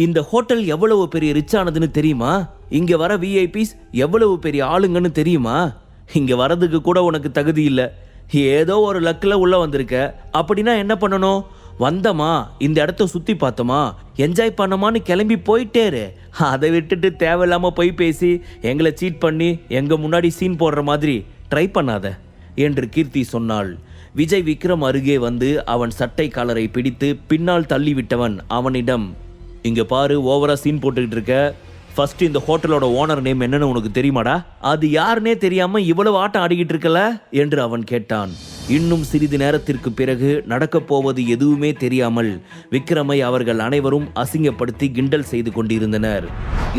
இந்த ஹோட்டல் எவ்வளவு பெரிய ரிச் ஆனதுன்னு தெரியுமா? இங்க வர விஐபிஸ் எவ்வளவு பெரிய ஆளுங்கன்னு தெரியுமா? இங்க வரதுக்கு கூட உனக்கு தகுதி இல்லை. ஏதோ ஒரு லக்கில் உள்ள வந்திருக்க. அப்படின்னா என்ன பண்ணணும்? வந்தமா, இந்த இடத்த சுற்றி பார்த்தோமா, என்ஜாய் பண்ணமான்னு கிளம்பி போயிட்டேரு. அதை விட்டுட்டு தேவையில்லாமல் போய் பேசி எங்களை சீட் பண்ணி எங்கள் முன்னாடி சீன் போடுற மாதிரி ட்ரை பண்ணாத என்று கீர்த்தி சொன்னாள். விஜய் விக்ரம் அருகே வந்து அவன் சட்டை காலரை பிடித்து பின்னால் தள்ளிவிட்டவன் அவனிடம், இங்கே பாரு, ஓவரா சீன் போட்டுக்கிட்டு இருக்க. ஃபர்ஸ்ட் இந்த ஹோட்டலோட ஓனர் நேம் என்னன்னு உனக்கு தெரியுமாடா? அது யாருன்னே தெரியாம இவ்வளவு ஆட்டம் ஆடிக்கிட்டு இருக்கல என்று அவன் கேட்டான். இன்னும் சிறிது நேரத்திற்கு பிறகு நடக்கப் போவது எதுவுமே தெரியாமல் விக்ரமை அவர்கள் அனைவரும் அசிங்கப்படுத்தி கிண்டல் செய்து கொண்டிருந்தனர்.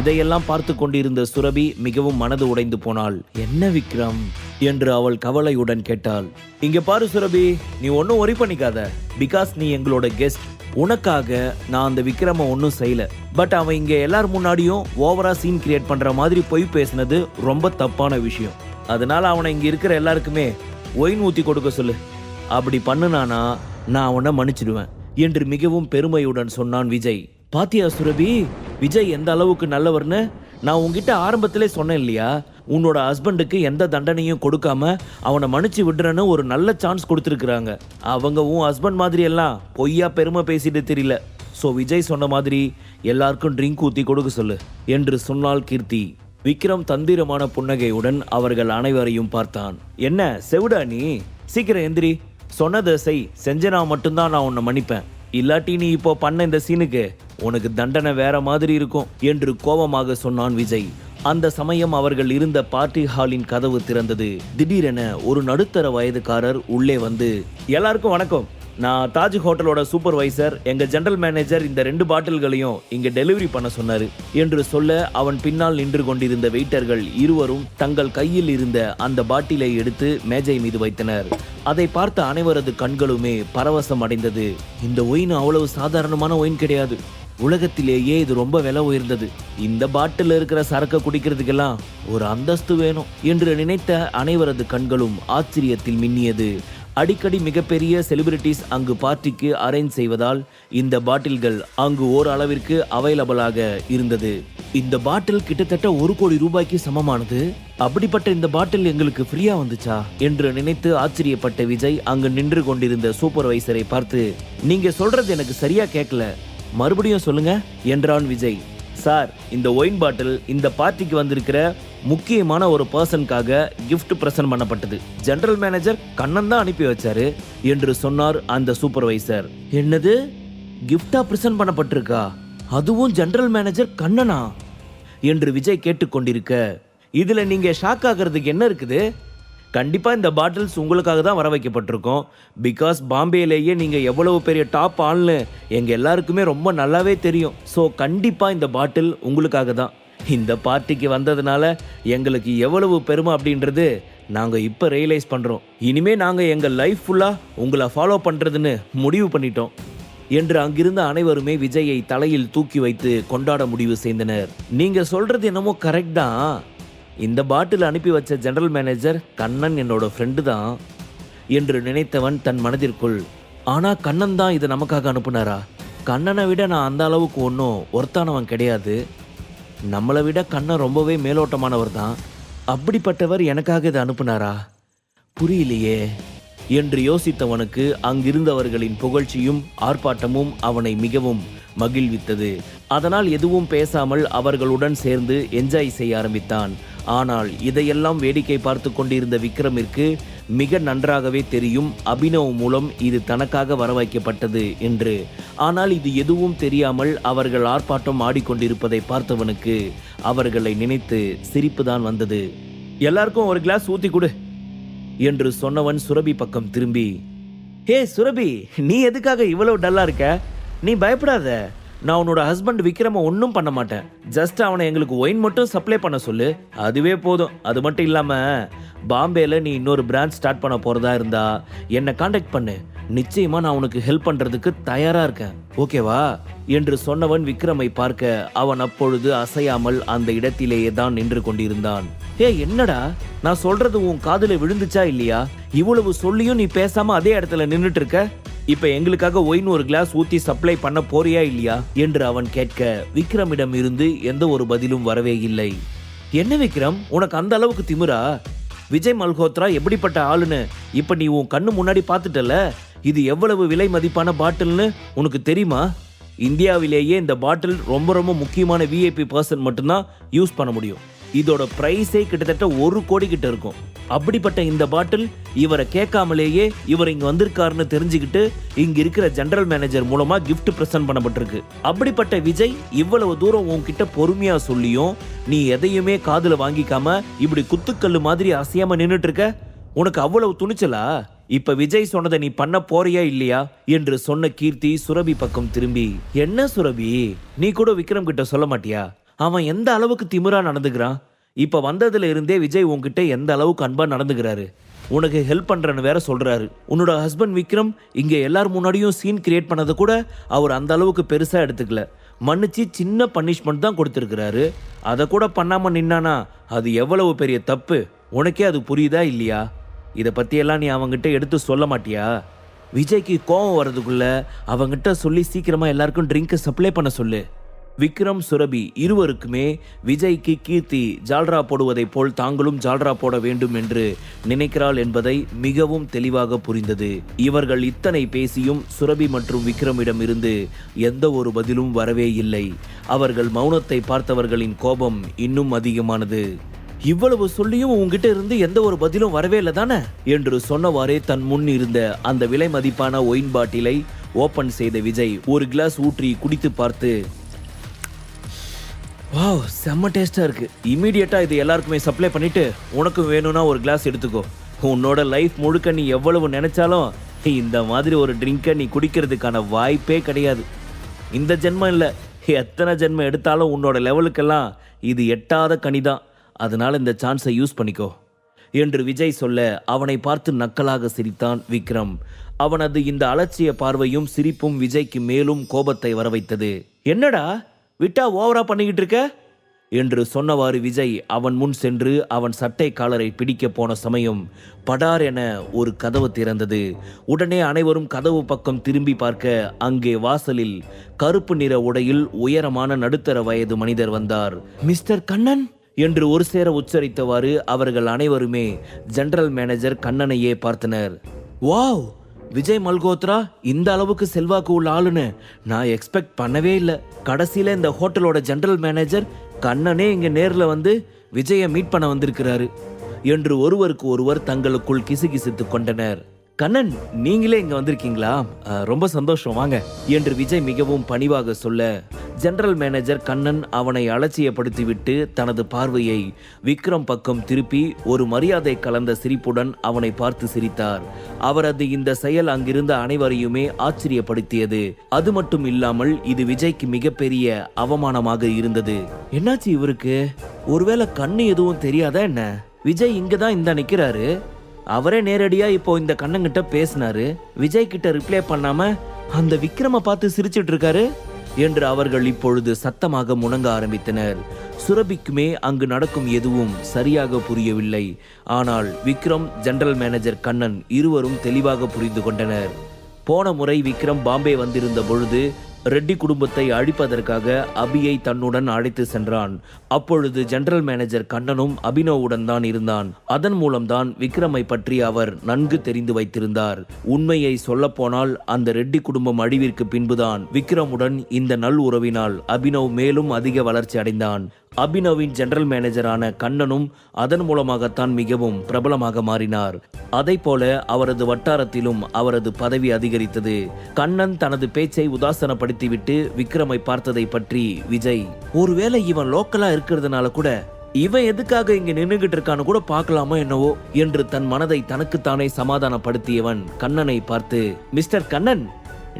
இதையெல்லாம் பார்த்து கொண்டிருந்த சுரபி மிகவும் மனது உடைந்து போனாள். என்ன விக்ரம் என்று அவள் கவலையுடன் கேட்டாள். இங்க பாரு சுரபி, நீ ஒன்னும் ஒரி பண்ணிக்காத. பிகாஸ் நீ எங்களோட கெஸ்ட். உனக்காக நான் அந்த விக்ரம ஒன்னும் செய்யல. பட் அவன் இங்க எல்லார் முன்னாடியும் ஓவரா சீன் கிரியேட் பண்ற மாதிரி பொய் பேசினது ரொம்ப தப்பான விஷயம். அதனால அவனை இங்க இருக்கிற எல்லாருக்குமே ஒயின் ஊத்தி கொடுக்க சொல்லு. அப்படி பண்ணுனானா நான் அவனை மன்னிச்சிடுவேன் என்று மிகவும் பெருமையுடன் சொன்னான் விஜய். பாத்தியா சுரபி, விஜய் எந்த அளவுக்கு நல்லவர்னு? நான் உங்ககிட்ட ஆரம்பத்திலே சொன்னேன் இல்லையா? உன்னோட ஹஸ்பண்டுக்கு எந்த தண்டனையும் கொடுக்காம அவனை மன்னிச்சு விடுறேன்னு ஒரு நல்ல சான்ஸ் கொடுத்துருக்குறாங்க. அவங்க உன் ஹஸ்பண்ட் மாதிரி எல்லாம் பொய்யா பெருமை பேசிட்டு தெரியல. ஸோ விஜய் சொன்ன மாதிரி எல்லாருக்கும் ட்ரிங்க் ஊற்றி கொடுக்க சொல்லு என்று சொன்னாள் கீர்த்தி. விக்ரம் தந்திரமான புன்னகையுடன் அவர்கள் அனைவரையும் பார்த்தான். என்ன செவிடா நீ? சீக்கிரம் எந்திரி. சொன்னதை செஞ்சனா மட்டும்தான் நான் உன்னை மன்னிப்பேன். இல்லாட்டி நீ இப்போ பண்ண இந்த சீனுக்கு உனக்கு தண்டனை வேற மாதிரி இருக்கும் என்று கோபமாக சொன்னான் விஜய். அந்த சமயம் அவர்கள் இருந்த பார்ட்டி ஹாலின் கதவு திறந்தது. திடீரென ஒரு நடுத்தர வயதுக்காரர் உள்ளே வந்து, எல்லாருக்கும் வணக்கம், நான் தாஜ் ஹோட்டலோட சூப்பர்வைசர், எங்க ஜெனரல் மேனேஜர் இந்த 2 பாட்டில்களையும் இங்க டெலிவரி பண்ண சொன்னாரு என்று சொல்ல, அவன் பின்னால் நின்று கொண்டிருந்த வெயிட்டர்கள் இருவரும் தங்கள் கையில் இருந்த அந்த பாட்டிலை எடுத்து மேஜை மீது வைத்தனர். அதை பார்த்த அனைவரது கண்களுமே பரவசம் அடைந்தது. இந்த ஒயின் அவ்வளவு சாதாரணமான ஒயின் கிடையாது. உலகத்திலேயே இது ரொம்ப விலை உயர்ந்தது. இந்த பாட்டில் இருக்கிற சரக்கு குடிக்கிறதுக்கெல்லாம் ஒரு அந்தஸ்து வேணும் என்று நினைத்த அனைவரது கண்களும் ஆச்சரியத்தில் மின்னியது. அடிக்கடி மிகப்பெரிய செலிபிரிட்டிஸ் அங்கு பார்ட்டிக்கு அரேஞ்ச் செய்வதால் இந்த பாட்டில்கள் அங்கு ஓரளவிற்கு அவைலபிளாக இருந்தது. இந்த பாட்டில் கிட்டத்தட்ட 1 கோடி ரூபாய்க்கு சமமானது. அப்படிப்பட்ட இந்த பாட்டில் எங்களுக்கு ஃப்ரீயா வந்துச்சா என்று நினைத்து ஆச்சரியப்பட்ட விஜய் அங்கு நின்று கொண்டிருந்த சூப்பர்வைசரை பார்த்து, நீங்க சொல்றது எனக்கு சரியா கேட்கல, மறுபடியும் சொல்லுங்க என்றான் விஜய். சார், இந்த ஒயின் பாட்டில் இந்த பார்ட்டிக்கு வந்திருக்கிற முக்கியமான ஒரு பர்சனுக்காக கிஃப்ட் பிரசன்ட் பண்ணப்பட்டது. ஜெனரல் மேனேஜர் கண்ணன் தான் அனுப்பி வச்சாரு என்று சொன்னார் அந்த சூப்பர்வைசர். என்னது, கிஃப்டா பிரசன்ட் பண்ணப்பட்டிருக்கா? அதுவும் ஜெனரல் மேனேஜர் கண்ணனா என்று விஜய் கேட்டுக்கொண்டிருக்க, இதுல நீங்க ஷாக் ஆகிறதுக்கு என்ன இருக்குது? கண்டிப்பாக இந்த பாட்டில்ஸ் உங்களுக்காக தான் வர வைக்கப்பட்டிருக்கோம். பிகாஸ் பாம்பேலேயே நீங்கள் எவ்வளவு பெரிய டாப் ஆள்னு எங்கள் எல்லாருக்குமே ரொம்ப நல்லாவே தெரியும். ஸோ கண்டிப்பாக இந்த பாட்டில் உங்களுக்காக தான். இந்த பார்ட்டிக்கு வந்ததுனால எங்களுக்கு எவ்வளவு பெருமை அப்படின்றது நாங்கள் இப்போ ரியலைஸ் பண்ணுறோம். இனிமேல் நாங்கள் எங்கள் லைஃப் ஃபுல்லாக உங்களை ஃபாலோ பண்ணுறதுன்னு முடிவு பண்ணிட்டோம் என்று அங்கிருந்த அனைவருமே விஜயை தலையில் தூக்கி வைத்து கொண்டாட முடிவு செய்தனர். நீங்கள் சொல்கிறது என்னமோ கரெக்ட் தான். இந்த பாட்டில் அனுப்பி வச்ச ஜெனரல் மேனேஜர் கண்ணன் என்னோட ஃப்ரெண்டு தான் என்று நினைத்தவன் தன் மனதிற்குள், ஆனா கண்ணன் தான் இதை நமக்காக அனுப்புனாரா? கண்ணனை விட நான் அந்த அளவுக்கு ஒன்றும் ஒர்த்தானவன் கிடையாது. நம்மளை விட கண்ணன் ரொம்பவே மேலோட்டமானவர் தான். அப்படிப்பட்டவர் எனக்காக இதை அனுப்புனாரா? புரியலையே என்று யோசித்தவனுக்கு அங்கிருந்தவர்களின் புகழ்ச்சியும் ஆர்ப்பாட்டமும் அவனை மிகவும் மகிழ்வித்தது. அதனால் எதுவும் பேசாமல் அவர்களுடன் சேர்ந்து என்ஜாய் செய்ய ஆரம்பித்தான். ஆனால் இதையெல்லாம் வேடிக்கை பார்த்து கொண்டிருந்த விக்ரமிற்கு மிக நன்றாகவே தெரியும் அபினவ் மூலம் இது தனக்காக வர வைக்கப்பட்டது என்று. ஆனால் இது எதுவும் தெரியாமல் அவர்கள் ஆர்ப்பாட்டம் ஆடிக்கொண்டிருப்பதை பார்த்தவனுக்கு அவர்களை நினைத்து சிரிப்புதான் வந்தது. எல்லாருக்கும் ஒரு கிளாஸ் ஊத்தி கொடு என்று சொன்னவன் சுரபி பக்கம் திரும்பி, ஹே சுரபி, நீ எதுக்காக இவ்வளவு டல்லா இருக்க? நீ பயப்படாத, நான் உன்னோட ஹஸ்பண்ட் விக்ரம ஒன்றும் பண்ண மாட்டேன். ஜஸ்ட் அவனை எங்களுக்கு ஒயின் மட்டும் சப்ளை பண்ண சொல்லு, அதுவே போதும். அது மட்டும் இல்லாமல் பாம்பேல நீ இன்னொரு பிரான்ச் ஸ்டார்ட் பண்ண போகிறதா இருந்தா என்னை காண்டாக்ட் பண்ணு. நிச்சயமாக நான் உனக்கு ஹெல்ப் பண்ணுறதுக்கு தயாராக இருக்கேன், ஓகேவா என்று சொன்னவன் விக்ரமை பார்க்க அவன் அப்பொழுது அசையாமல் அந்த இடத்திலேயே தான் நின்று கொண்டிருந்தான். என்னடா, நான் சொல்றது உன் காதுல விழுந்துச்சா இல்லையா? இவ்வளவு சொல்லியும் நீ பேசாம அதே இடத்துல நின்றுட்டு இருக்க. இப்ப எங்களுக்காக ஒயின் ஒரு கிளாஸ் ஊத்தி சப்ளை பண்ண போறியா இல்லையா என்று அவன் கேட்க விக்ரமிடம் இருந்து எந்த ஒரு பதிலும் வரவே இல்லை. என்ன விக்ரம், உனக்கு அந்த அளவுக்கு திமிரா? விஜய் மல்ஹோத்ரா எப்படிப்பட்ட ஆளுன்னு இப்ப நீ உன் கண்ணு முன்னாடி பார்த்துட்டல. இது எவ்வளவு விலை மதிப்பான பாட்டில்னு உனக்கு தெரியுமா? இந்தியாவிலேயே இந்த பாட்டில் ரொம்ப ரொம்ப முக்கியமான விஐபி பர்சன் மட்டும்தான் யூஸ் பண்ண முடியும். இதோட பிரைஸே கிட்டத்தட்ட 1 கோடி கிட்ட இருக்கும். அப்படிப்பட்ட இந்த பாட்டில் இவரை கேட்காமலேயே இவர் இங்க வந்திருக்காருன்னு தெரிஞ்சுக்கிட்டு இங்க இருக்கிற ஜெனரல் மேனேஜர் மூலமா கிஃப்ட் பிரசன்ட் பண்ணப்பட்டிருக்கு. அப்படிப்பட்ட விஜய் இவ்வளவு தூரம் உன்கிட்ட பொறுமையா சொல்லியும் நீ எதையுமே காதுல வாங்கிக்காம இப்படி குத்துக்கல்லு மாதிரி அசையாம நின்னுட்டு இருக்க. உனக்கு அவ்வளவு துணிச்சலா? இப்ப விஜய் சொன்னதை நீ பண்ண போறியா இல்லையா என்று சொன்ன கீர்த்தி சுரபி பக்கம் திரும்பி, என்ன சுரபி, நீ கூட விக்ரம் கிட்ட சொல்ல மாட்டியா? அவன் எந்த அளவுக்கு திமிரா நடந்துக்கிறான். இப்ப வந்ததுல இருந்தே விஜய் உன்கிட்ட எந்த அளவுக்கு அன்பா நடந்துக்கிறாரு. உனக்கு ஹெல்ப் பண்றேன்னு வேற சொல்றாரு. உன்னோட ஹஸ்பண்ட் விக்ரம் இங்க எல்லார் முன்னாடியும் சீன் கிரியேட் பண்ணதை கூட அவர் அந்த அளவுக்கு பெருசா எடுத்துக்கல. மன்னிச்சு சின்ன பனிஷ்மெண்ட் தான் கொடுத்துருக்கிறாரு. அதை கூட பண்ணாம நின்னானா அது எவ்வளவு பெரிய தப்பு. உனக்கே அது புரியுதா இல்லையா? இதை பற்றியெல்லாம் நீ அவங்ககிட்ட எடுத்து சொல்ல மாட்டியா? விஜய்க்கு கோபம் வர்றதுக்குள்ள அவங்ககிட்ட சொல்லி சீக்கிரமா எல்லாருக்கும் ட்ரிங்க் சப்ளை பண்ண சொல்லு. விக்ரம் சுரபி இருவருக்குமே விஜய்க்கு கீர்த்தி ஜால்ரா போடுவதை போல் தாங்களும் ஜால்ரா போட வேண்டும் என்று நினைக்கிறாள் என்பதை மிகவும் தெளிவாக புரிந்தது. இவர்கள் இத்தனை பேசியும் சுரபி மற்றும் விக்ரமிடம் இருந்து எந்த ஒரு பதிலும் வரவே இல்லை. அவர்கள் மௌனத்தை பார்த்தவர்களின் கோபம் இன்னும் அதிகமானது. இவ்வளவு சொல்லியும் உங்ககிட்ட இருந்து எந்த ஒரு பதிலும் வரவே இல்லை தானே என்று சொன்னவாறே தன் முன் இருந்த அந்த விலை மதிப்பான ஒயின் பாட்டிலை ஓபன் செய்த விஜய் ஒரு கிளாஸ் ஊற்றி குடித்து பார்த்து, வாவ், செம்ம டேஸ்டா இருக்கு. இமீடியட்டா இது எல்லாருக்குமே சப்ளை பண்ணிட்டு உனக்கு வேணும்னா ஒரு கிளாஸ் எடுத்துக்கோ. உன்னோட லைஃப் முழுக்க நீ எவ்வளவு நினைச்சாலும் இந்த மாதிரி ஒரு ட்ரிங்கை நீ குடிக்கிறதுக்கான வாய்ப்பே கிடையாது. இந்த ஜென்மம் இல்லை, எத்தனை ஜென்மம் எடுத்தாலும் உன்னோட லெவலுக்கெல்லாம் இது எட்டாத கனிதான். அதனால இந்த சான்ஸை யூஸ் பண்ணிக்கோ என்று விஜய் சொல்ல அவனை பார்த்து நக்கலாக சிரித்தான் விக்ரம். அவனது இந்த அலட்சிய பார்வையும் சிரிப்பும் விஜய்க்கு மேலும் கோபத்தை வரவைத்தது. என்னடா விட்டா ஓவரா பண்ணிக்கிட்டு இருக்க என்று சொன்னவாறு விஜய் அவன் முன் சென்று அவன் சட்டை காலரை பிடிக்க போன சமயம் படார் என ஒரு கதவு திறந்தது. உடனே அனைவரும் கதவு பக்கம் திரும்பி பார்க்க அங்கே வாசலில் கருப்பு நிற உடையில் உயரமான நடுத்தர வயது மனிதர் வந்தார். மிஸ்டர் கண்ணன் என்று ஒரு சேர உச்சரித்தவாறு அவர்கள் அனைவருமே ஜெனரல் மேனேஜர் கண்ணனையே பார்த்தனர். வாவ், விஜய் மல்ஹோத்ரா இந்த அளவுக்கு செல்வாக்கு உள்ள ஆளுன்னு நான் எக்ஸ்பெக்ட் பண்ணவே இல்லை. கடைசியில இந்த ஹோட்டலோட ஜெனரல் மேனேஜர் கண்ணனே இங்க நேர்ல வந்து விஜயை மீட் பண்ண வந்திருக்கிறாரு என்று ஒருவருக்கு ஒருவர் தங்களுக்குள் கிசுகிசுத்து கொண்டனர். கண்ணன், நீங்களே இங்க வந்திருக்கீங்களா? ரொம்ப சந்தோஷம், வாங்க என்று விஜய் மிகவும் பணிவாக சொல்ல ஜெனரல் மேனேஜர் கண்ணன் அவனை அலட்சியப்படுத்திவிட்டு தனது பார்வையை விக்ரம் பக்கம் திருப்பி ஒரு மரியாதை கலந்த சிரிப்புடன் அவனை பார்த்து சிரித்தார். அவரது இந்த செயல் அங்கிருந்த அனைவரையுமே ஆச்சரியப்படுத்தியது. அது மட்டும் இல்லாமல் இது விஜய்க்கு மிகப்பெரிய அவமானமாக இருந்தது. என்னாச்சு இவருக்கு? ஒருவேளை கண்ணு எதுவும் தெரியாதா என்ன? விஜய் இங்கதான் இந்த நிக்கிறாரு. அவரே நேரடியா இப்போ இந்த கண்ணங்கிட்ட பேசினாரு. விஜய் கிட்ட ரிப்ளை பண்ணாம அந்த விக்ரம பார்த்து சிரிச்சிட்டு இருக்காரு என்று அவர்கள் இப்பொழுது சத்தமாக முணங்க ஆரம்பித்தனர். சுரபிக்குமே அங்கு நடக்கும் எதுவும் சரியாக புரியவில்லை. ஆனால் விக்ரம், ஜெனரல் மேனேஜர் கண்ணன் இருவரும் தெளிவாக புரிந்து கொண்டனர். போன முறை விக்ரம் பாம்பே வந்திருந்த பொழுது ரெட்டி குடும்பத்தை அழிப்பதற்காக அபியை தன்னுடன் அழைத்து சென்றான். அப்பொழுது ஜெனரல் மேனேஜர் கண்ணனும் அபினவுடன் தான் இருந்தான். அதன் மூலம்தான் விக்ரமை பற்றி அவர் நன்கு தெரிந்து வைத்திருந்தார். உண்மையை சொல்ல போனால் அந்த ரெட்டி குடும்பம் அழிவிற்கு பின்புதான் விக்ரமுடன் இந்த நல் உறவினால் அபினவ் மேலும் அதிக வளர்ச்சி அடைந்தான். அபினவின் ஜெனரல் மேனேஜரான கண்ணனும் அதன் மூலமாகத்தான் மிகவும் பிரபலமாக மாறினார். அதை போல அவரது வட்டாரத்திலும் அவரது பதவி அதிகரித்தது. கண்ணன் தனது பேச்சை உதாசனப்படுத்திவிட்டு விக்ரமை பார்த்ததை பற்றி விஜய், ஒருவேளை இவன் லோக்கலா இருக்கிறதுனால கூட இவன் எதுக்காக இங்க நின்னுகிட்டு இருக்கான்னு கூட பார்க்கலாமோ என்னவோ என்று தன் மனதை தனக்குத்தானே சமாதானப்படுத்தியவன் கண்ணனை பார்த்து, மிஸ்டர் கண்ணன்,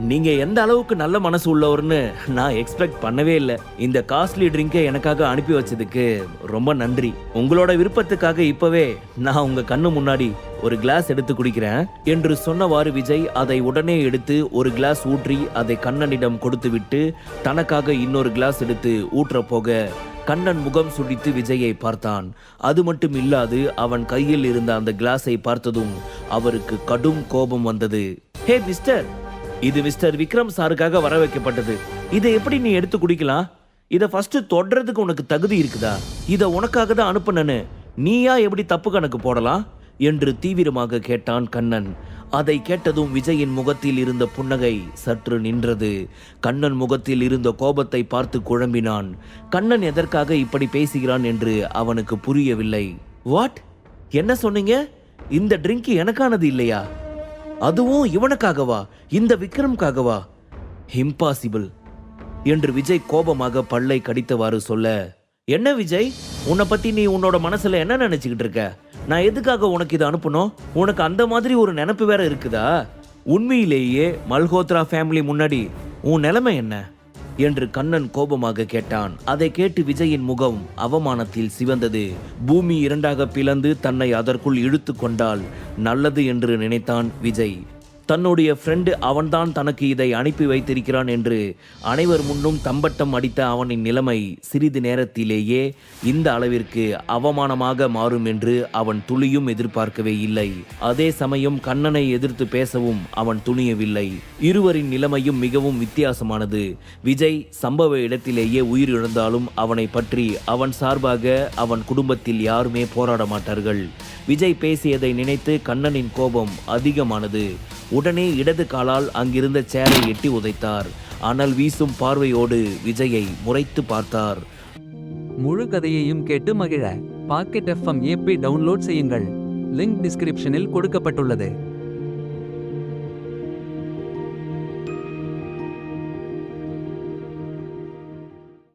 நீங்க எந்த அளவுக்கு நல்ல மனசு உள்ளவர்னு நான் எக்ஸ்பெக்ட் பண்ணவே இல்லை. இந்த காஸ்ட்லி ட்ரிங்கை எனக்காக அனுப்பி வச்சதுக்கு ரொம்ப நன்றி. உங்களோட விருப்பத்துக்காக இப்பவே நான் உங்க கண்ணு முன்னாடி ஒரு கிளாஸ் எடுத்து குடிக்கிறேன் என்று சொன்னவாறு விஜய் அதை உடனே எடுத்து ஒரு கிளாஸ் ஊற்றி அதை கண்ணனிடம் கொடுத்து விட்டு தனக்காக இன்னொரு கிளாஸ் எடுத்து ஊற்ற போக கண்ணன் முகம் சுடித்து விஜயை பார்த்தான். அது மட்டும் இல்லாது அவன் கையில் இருந்த அந்த கிளாஸை பார்த்ததும் அவருக்கு கடும் கோபம் வந்தது. ஹே மிஸ்டர், இது மிஸ்டர் விக்ரம் சாருக்காக வர வைக்கப்பட்டது. இதை எப்படி நீ எடுத்து குடிக்கலாம்? இதை ஃபர்ஸ்ட் தொடுறதுக்கு உனக்கு தகுதி இருக்குதா? இதை உனக்காக தான் அனுப்புனேன்னு நீயா எப்படி தப்பு கணக்கு போடலாம் என்று தீவிரமாக கேட்டான் கண்ணன். அதை கேட்டதும் விஜயின் முகத்தில் இருந்த புன்னகை சற்று நின்றது. கண்ணன் முகத்தில் இருந்த கோபத்தை பார்த்து குழம்பினான். கண்ணன் எதற்காக இப்படி பேசுகிறான் என்று அவனுக்கு புரியவில்லை. வாட்? என்ன சொன்னீங்க? இந்த ட்ரிங்க் எனக்கானது இல்லையா? அதுவும் இவனுக்காகவா? இந்த விக்ரம்காகவா? இம்பாசிபிள் என்று விஜய் கோபமாக பல்லை கடித்தவாறு சொல்ல, என்ன விஜய், உன்னை பத்தி நீ உன்னோட மனசுல என்ன நினைச்சுக்கிட்டு இருக்க? நான் எதுக்காக உனக்கு இதை அனுப்பணும்? உனக்கு அந்த மாதிரி ஒரு நினைப்பு வேற இருக்குதா? உண்மையிலேயே மல்ஹோத்ரா ஃபேமிலி முன்னாடி உன் நிலைமை என்ன என்று கண்ணன் கோபமாக கேட்டான். அதை கேட்டு விஜயின் முகம் அவமானத்தில் சிவந்தது. பூமி இரண்டாக பிளந்து தன்னை அதற்குள் இழுத்து கொண்டால் நல்லது என்று நினைத்தான் விஜய். தன்னுடைய ஃப்ரெண்டு அவன்தான் தனக்கு இதை அனுப்பி வைத்திருக்கிறான் என்று அனைவர் முன்னும் தம்பட்டம் அடித்த அவனின் நிலைமை சிறிது நேரத்திலேயே இந்த அளவிற்கு அவமானமாக மாறும் என்று அவன் துளியும் எதிர்பார்க்கவே இல்லை. அதே சமயம் கண்ணனை எதிர்த்து பேசவும் அவன் துணியவில்லை. இருவரின் நிலைமையும் மிகவும் வித்தியாசமானது. விஜய் சம்பவ இடத்திலேயே உயிரிழந்தாலும் அவனை பற்றி அவன் சார்பாக அவன் குடும்பத்தில் யாருமே போராட மாட்டார்கள். விஜய் பேசியதை நினைத்து கண்ணனின் கோபம் அதிகமானது. உடனே இடது காலால் அங்கிருந்த சேரை எட்டி உதைத்தார். ஆனால் வீசும் பார்வையோடு விஜயை முறைத்து பார்த்தார். முழு கதையையும் கேட்டு மகிழ பாக்கெட் FM ஆப்பை டவுன்லோட் செய்யுங்கள். லிங்க் டிஸ்கிரிப்ஷனில் கொடுக்கப்பட்டுள்ளது.